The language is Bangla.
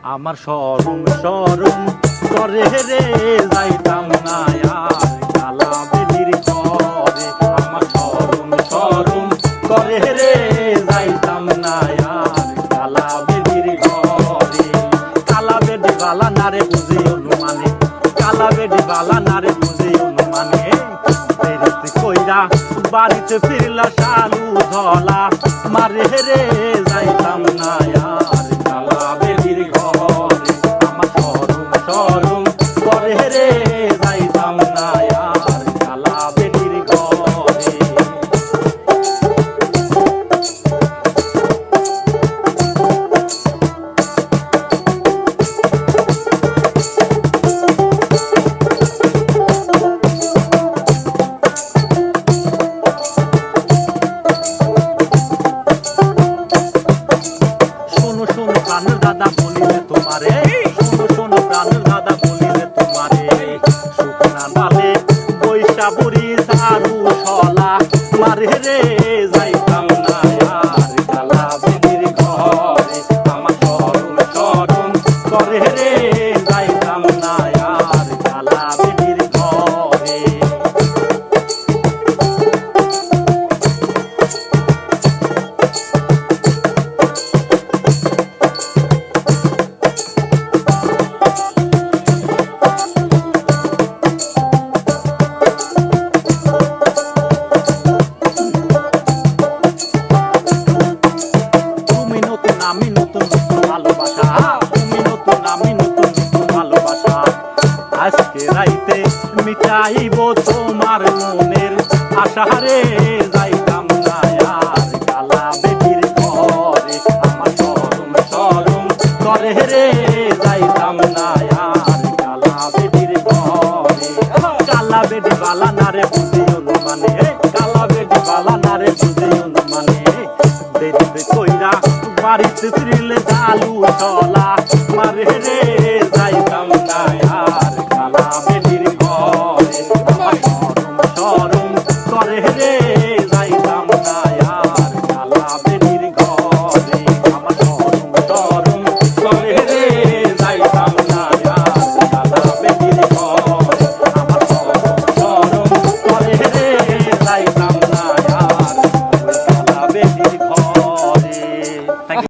আমার শরম শরম করে রে যাইতাম না আর কালা বেদির ঘরে। আমার শরম শরম করে রে যাইতাম না আর কালা বেদির ঘরে। কালা বেদি বালা নারে বুঝে অনুমানে, কালা বেদি বালা নারে বুঝে অনুমানে। দেরিতে কইরা বাড়িতে ফিরলা শালু ধলা মারে রে যাইতাম না আর কালা বেদির ঘরে। আমার শরম শরম করে রে যাইতাম না আর কালা বেদির ঘরে। প্রাণের দাদা বলিলে তোমারে, শোনো শোনো প্রাণের দাদা বলিলে তোমারে। শুকনা ডালে বৈশা বুড়ি ঝাড়ু শলা মারে রে যাইতাম না আর কালা বেদির ঘরে। আমার শরম শরম করে রে যাইতাম না আর কালা বেদির ঘরে। আমি নতুন নতুন ভালোবাসা, তুমি নতুন আমি নতুন নতুন ভালোবাসা। আজকে রাইতে মিটাইব তোমার মনের আশা রে যাইতাম না আর কালা বেদির ঘরে। আমার শরম শরম করে রে যাইতাম না আর কালা বেদির ঘরে। কালা বেদি বালা নারে বুঝি অনুমানে, কালা বেদি বালা নারে বুঝি অনুমানে। দেরিতে কইরা বাড়িতে ফিরলে চালু চলা মারে রে যাইতাম না আর কালা বেদির ঘরে। আমার শরম শরম করে রে